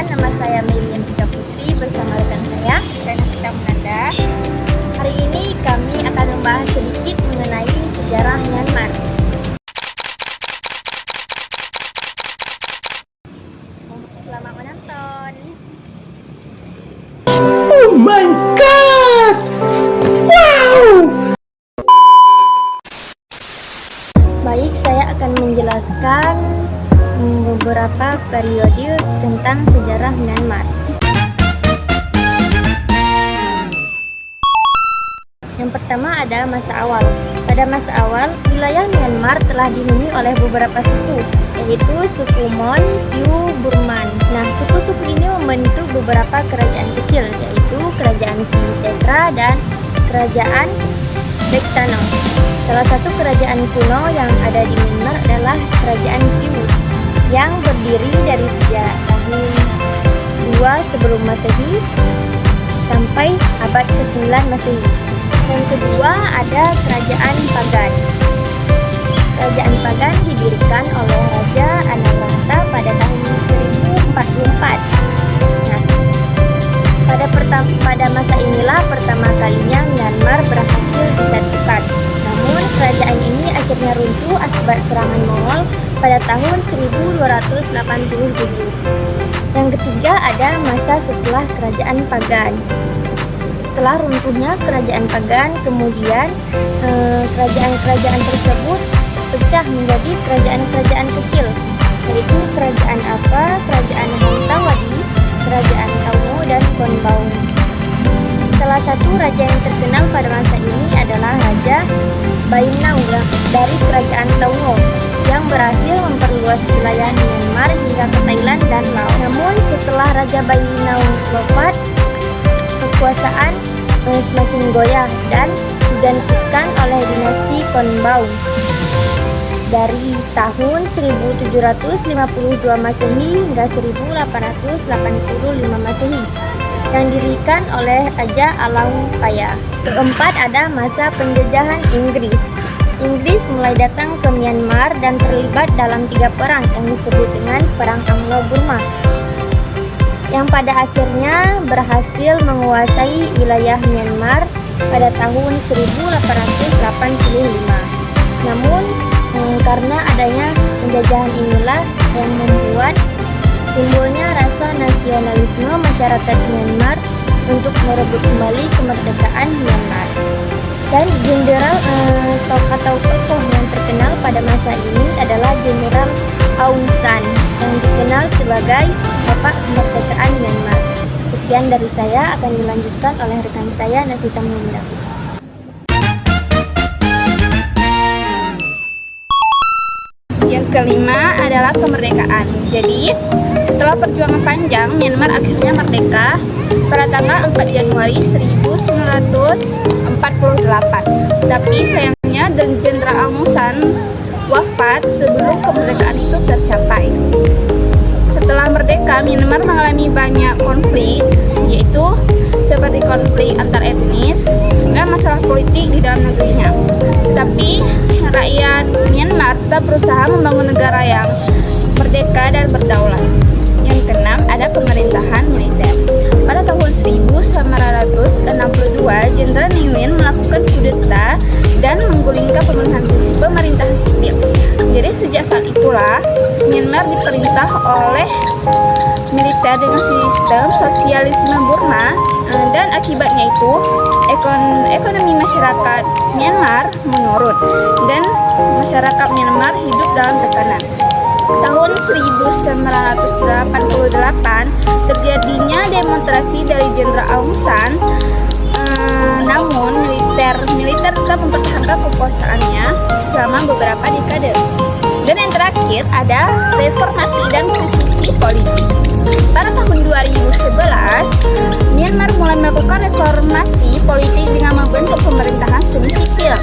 Perkenalkan, nama saya Melian Tika Putri bersama rekan saya Nasita Munanda. Hari ini kami akan membahas sedikit mengenai sejarah Myanmar. Selamat menonton. Oh my god! Wow! Baik, saya akan menjelaskan beberapa periode tentang sejarah Myanmar. Yang pertama ada masa awal. Pada masa awal, wilayah Myanmar telah dihuni oleh beberapa suku, yaitu suku Mon, Yu, Burman. Nah, suku-suku ini membentuk beberapa kerajaan kecil, yaitu kerajaan Sisetra dan kerajaan Bektano. Salah satu kerajaan kuno yang ada di Myanmar adalah kerajaan Yu, yang berdiri dari sejak tahun 2 sebelum Masehi sampai abad ke-9 Masehi. Yang kedua ada kerajaan Pagan. Kerajaan Pagan didirikan oleh Raja Anawangsa pada tahun 1044. Nah, pada masa inilah pertama kalinya Myanmar berhasil disatukan. Namun kerajaan ini akhirnya runtuh akibat serangan Mongol pada tahun 1287. Yang ketiga ada masa setelah kerajaan Pagan. Setelah runtuhnya kerajaan Pagan, kemudian kerajaan-kerajaan tersebut pecah menjadi kerajaan-kerajaan kecil, yaitu kerajaan kerajaan Hantawadi, kerajaan Tauno, dan Konbaung. Salah satu raja yang terkenal pada masa ini adalah Raja Bainau dari kerajaan Tauno, yang berhasil memperluas wilayah Myanmar hingga ke Thailand dan Laos. Namun setelah Raja Bainau wafat, kekuasaan semakin goyah dan digantikan oleh dinasti Konbaung. Dari tahun 1752 Masehi hingga 1885 Masehi, yang didirikan oleh Raja Alaupaya. Keempat ada masa penjajahan Inggris. Inggris mulai datang ke Myanmar dan terlibat dalam 3 perang yang disebut dengan Perang Anglo-Burma, yang pada akhirnya berhasil menguasai wilayah Myanmar pada tahun 1885. Namun karena adanya penjajahan inilah yang membuat timbulnya rasa nasionalisme masyarakat Myanmar untuk merebut kembali kemerdekaan Myanmar. Dan jenderal atau tokoh yang terkenal pada masa ini adalah Jenderal Aung San, yang dikenal sebagai Bapak Kemerdekaan Myanmar. Sekian dari saya, akan dilanjutkan oleh rekan saya Nasita Munanda. Yang kelima adalah kemerdekaan. Jadi, setelah perjuangan panjang, Myanmar akhirnya merdeka pada tanggal 4 Januari 1948. Tapi sayangnya Jenderal Aung San wafat sebelum kemerdekaan itu tercapai. Setelah merdeka, Myanmar mengalami banyak konflik, yaitu seperti konflik antar etnis dan masalah politik di dalam negerinya. Tapi rakyat Myanmar tetap berusaha membangun negara yang merdeka dan berdaulat. Yang keenam ada pemerintahan militer. Pada tahun 1962, Jenderal Ne Win melakukan kudeta dan menggulingkan pemerintahan sipil. Jadi sejak saat itulah Myanmar diperintah oleh militer dengan sistem sosialisme Burma, dan akibatnya itu ekonomi masyarakat Myanmar menurun dan masyarakat Myanmar hidup dalam tekanan. Tahun 1988 terjadinya demonstrasi dari Jenderal Aung San, namun militer tetap mempertahankan kekuasaannya selama beberapa dekade. Dan yang terakhir ada reformasi dan transisi politik. Pada tahun 2011, Myanmar mulai melakukan reformasi politik dengan membentuk pemerintahan semi sipil.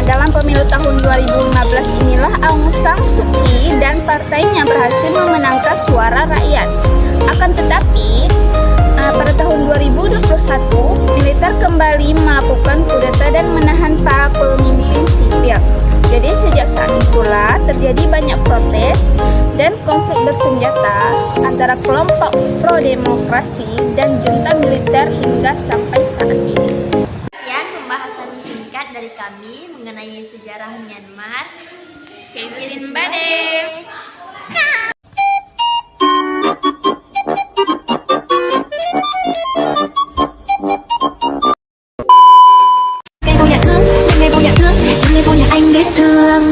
Dalam pemilu tahun 2015 inilah Aung San Suu Kyi dan partainya berhasil memenangkan suara rakyat. Akan tetapi, pada tahun 2021, militer kembali melakukan kudeta dan menahan para pemimpin sipil. Jadi sejak saat itulah terjadi banyak protes dan dan konflik bersenjata antara kelompok pro-demokrasi dan junta militer hingga sampai saat ini. Sekian pembahasan singkat dari kami mengenai sejarah Myanmar. Kaitin Bade. Ngày vô nhà thương, ngày vô nhà thương, ngày vô nhà anh biết thương.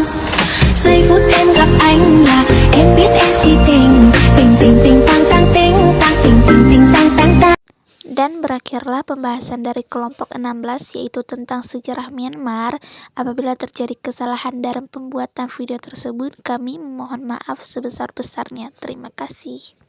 Giây phút em gặp anh là em biết em si tình, tình tình tình tang tang ting, tang tình tình tình tang tang tang. Dan berakhirlah pembahasan dari kelompok 16 yaitu tentang sejarah Myanmar. Apabila terjadi kesalahan dalam pembuatan video tersebut, kami memohon maaf sebesar-besarnya. Terima kasih.